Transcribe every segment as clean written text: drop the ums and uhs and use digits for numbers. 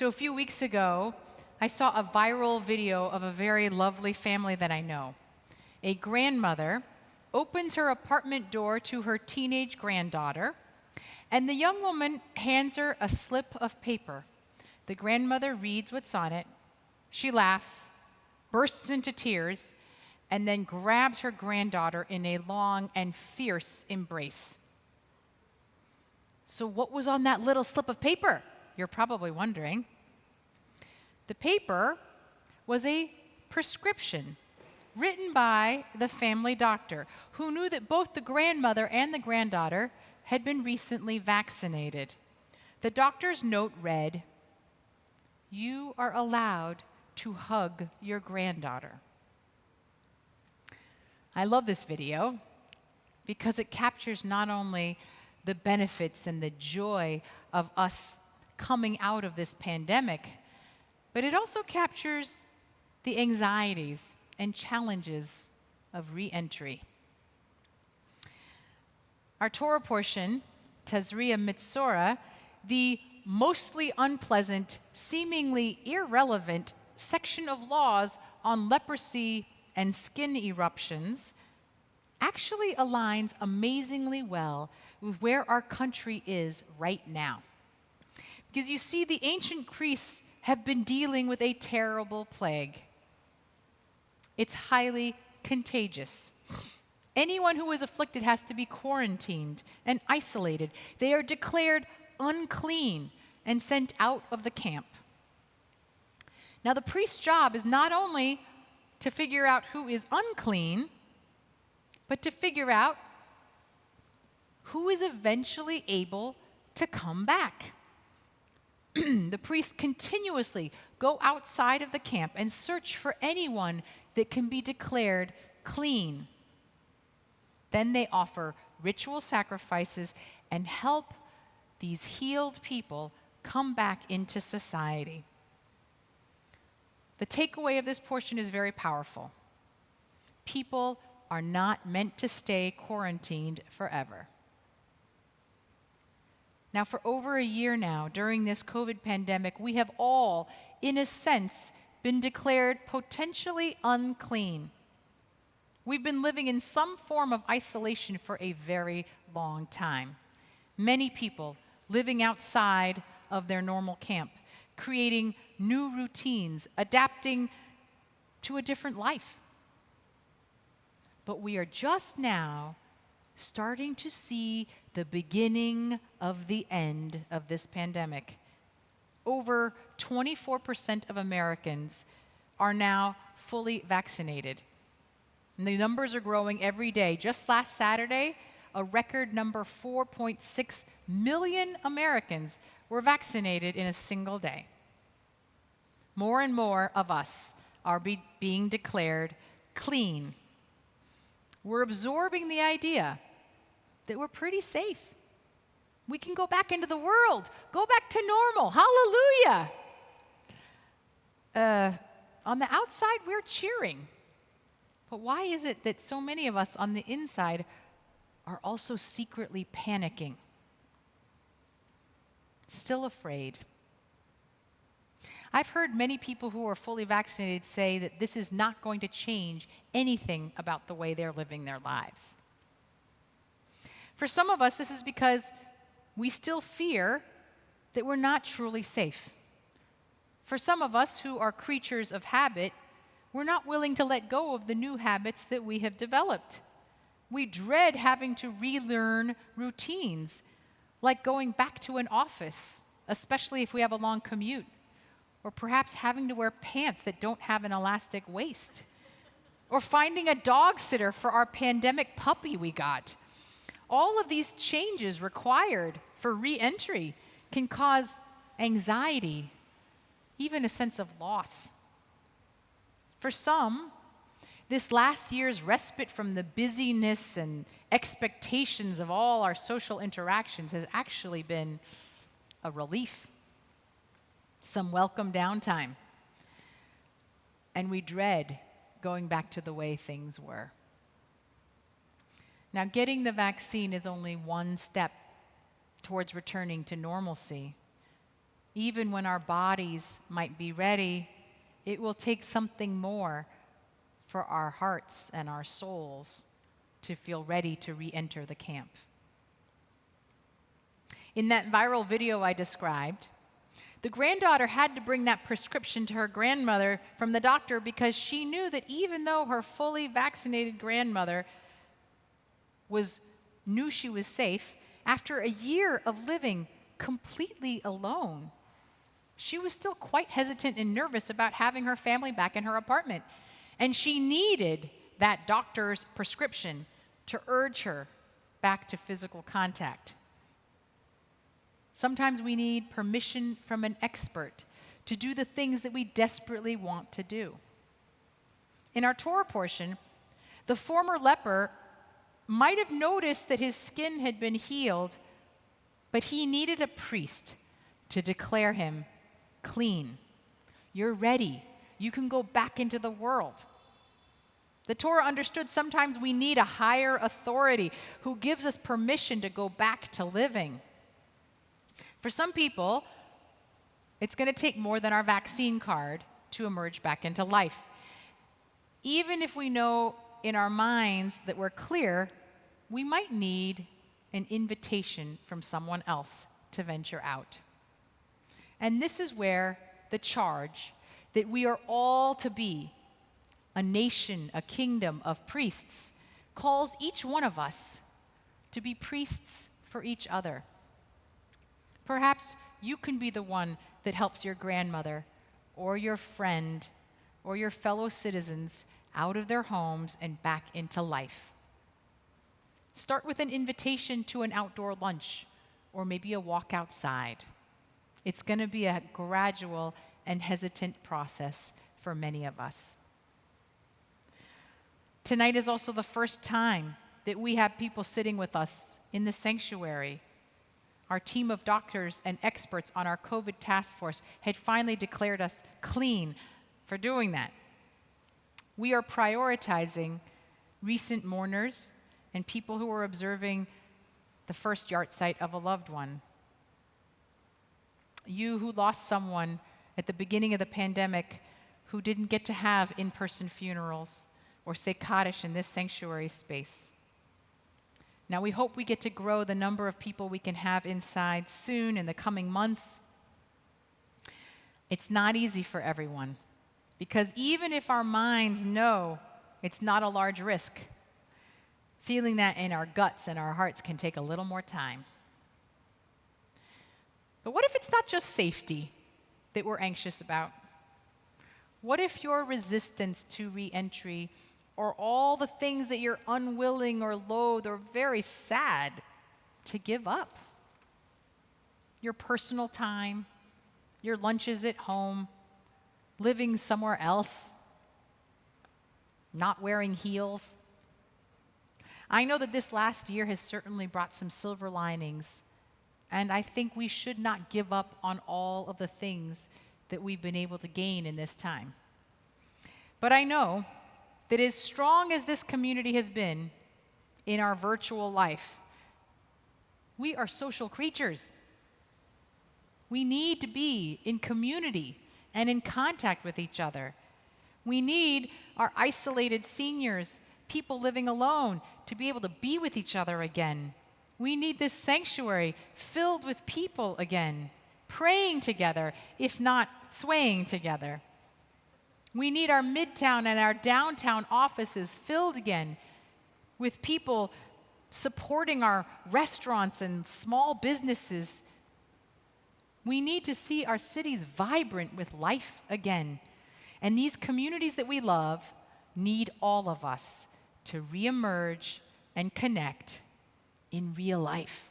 So a few weeks ago, I saw a viral video of a very lovely family that I know. A grandmother opens her apartment door to her teenage granddaughter, and the young woman hands her a slip of paper. The grandmother reads what's on it. She laughs, bursts into tears, and then grabs her granddaughter in a long and fierce embrace. So what was on that little slip of paper? You're probably wondering. The paper was a prescription written by the family doctor, who knew that both the grandmother and the granddaughter had been recently vaccinated. The doctor's note read, "You are allowed to hug your granddaughter." I love this video because it captures not only the benefits and the joy of us coming out of this pandemic, but it also captures the anxieties and challenges of re-entry. Our Torah portion, Tazria Mitzora, the mostly unpleasant, seemingly irrelevant section of laws on leprosy and skin eruptions, actually aligns amazingly well with where our country is right now. Because you see, the ancient priests have been dealing with a terrible plague. It's highly contagious. Anyone who is afflicted has to be quarantined and isolated. They are declared unclean and sent out of the camp. Now, the priest's job is not only to figure out who is unclean, but to figure out who is eventually able to come back. The priests continuously go outside of the camp and search for anyone that can be declared clean. Then they offer ritual sacrifices and help these healed people come back into society. The takeaway of this portion is very powerful. People are not meant to stay quarantined forever. Now, for over a year now, during this COVID pandemic, we have all, in a sense, been declared potentially unclean. We've been living in some form of isolation for a very long time. Many people living outside of their normal camp, creating new routines, adapting to a different life. But we are just now starting to see the beginning of the end of this pandemic. Over 24% of Americans are now fully vaccinated. And the numbers are growing every day. Just last Saturday, a record number 4.6 million Americans were vaccinated in a single day. More and more of us are being declared clean. We're absorbing the idea that we're pretty safe. We can go back into the world, go back to normal. Hallelujah! On the outside, we're cheering. But why is it that so many of us on the inside are also secretly panicking? Still afraid. I've heard many people who are fully vaccinated say that this is not going to change anything about the way they're living their lives. For some of us, this is because we still fear that we're not truly safe. For some of us who are creatures of habit, we're not willing to let go of the new habits that we have developed. We dread having to relearn routines, like going back to an office, especially if we have a long commute, or perhaps having to wear pants that don't have an elastic waist, or finding a dog sitter for our pandemic puppy we got. All of these changes required for re-entry can cause anxiety, even a sense of loss. For some, this last year's respite from the busyness and expectations of all our social interactions has actually been a relief, some welcome downtime. And we dread going back to the way things were. Now, getting the vaccine is only one step towards returning to normalcy. Even when our bodies might be ready, it will take something more for our hearts and our souls to feel ready to re-enter the camp. In that viral video I described, the granddaughter had to bring that prescription to her grandmother from the doctor because she knew that even though her fully vaccinated grandmother knew she was safe, after a year of living completely alone, she was still quite hesitant and nervous about having her family back in her apartment. And she needed that doctor's prescription to urge her back to physical contact. Sometimes we need permission from an expert to do the things that we desperately want to do. In our Torah portion, the former leper might have noticed that his skin had been healed, but he needed a priest to declare him clean. You're ready. You can go back into the world. The Torah understood sometimes we need a higher authority who gives us permission to go back to living. For some people, it's going to take more than our vaccine card to emerge back into life. Even if we know in our minds that we're clear, we might need an invitation from someone else to venture out. And this is where the charge that we are all to be a nation, a kingdom of priests, calls each one of us to be priests for each other. Perhaps you can be the one that helps your grandmother or your friend or your fellow citizens out of their homes and back into life. Start with an invitation to an outdoor lunch or maybe a walk outside. It's going to be a gradual and hesitant process for many of us. Tonight is also the first time that we have people sitting with us in the sanctuary. Our team of doctors and experts on our COVID task force had finally declared us clean for doing that. We are prioritizing recent mourners and people who are observing the first yahrzeit of a loved one. You who lost someone at the beginning of the pandemic who didn't get to have in-person funerals or say Kaddish in this sanctuary space. Now we hope we get to grow the number of people we can have inside soon in the coming months. It's not easy for everyone because even if our minds know it's not a large risk, feeling that in our guts and our hearts can take a little more time. But what if it's not just safety that we're anxious about? What if your resistance to re-entry or all the things that you're unwilling or loath or very sad to give up? Your personal time, your lunches at home, living somewhere else, not wearing heels. I know that this last year has certainly brought some silver linings, and I think we should not give up on all of the things that we've been able to gain in this time. But I know that as strong as this community has been in our virtual life, we are social creatures. We need to be in community and in contact with each other. We need our isolated seniors, people living alone, to be able to be with each other again. We need this sanctuary filled with people again, praying together, if not swaying together. We need our midtown and our downtown offices filled again with people supporting our restaurants and small businesses. We need to see our cities vibrant with life again. And these communities that we love need all of us to reemerge and connect in real life.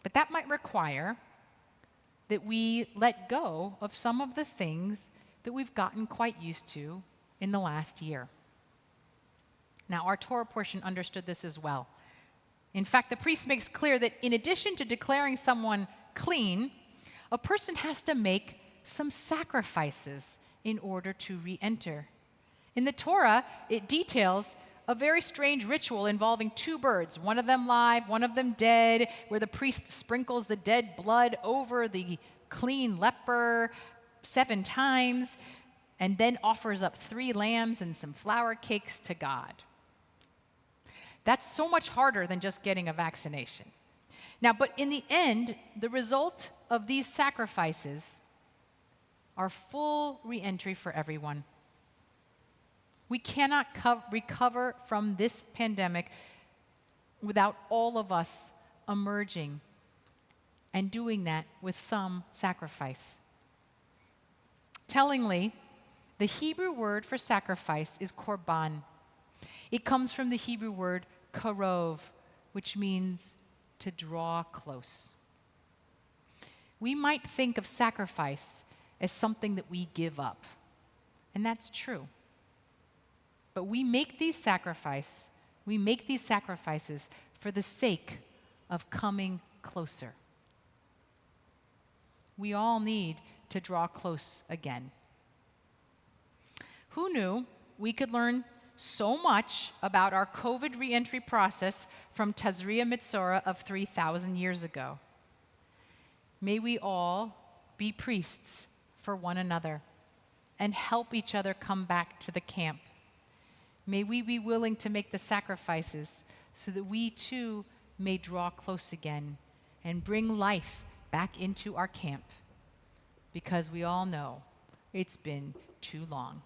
But that might require that we let go of some of the things that we've gotten quite used to in the last year. Now, our Torah portion understood this as well. In fact, the priest makes clear that in addition to declaring someone clean, a person has to make some sacrifices in order to re-enter. In the Torah, it details a very strange ritual involving two birds, one of them live, one of them dead, where the priest sprinkles the dead blood over the clean leper 7 times, and then offers up 3 lambs and some flour cakes to God. That's so much harder than just getting a vaccination. Now, but in the end, the result of these sacrifices are full re-entry for everyone. We cannot recover from this pandemic without all of us emerging and doing that with some sacrifice. Tellingly, the Hebrew word for sacrifice is korban. It comes from the Hebrew word karov, which means to draw close. We might think of sacrifice as something that we give up, and that's true. But we make these sacrifices for the sake of coming closer. We all need to draw close again. Who knew we could learn so much about our COVID reentry process from Tazria Mitzora of 3,000 years ago? May we all be priests for one another and help each other come back to the camp. May we be willing to make the sacrifices so that we too may draw close again and bring life back into our camp, because we all know it's been too long.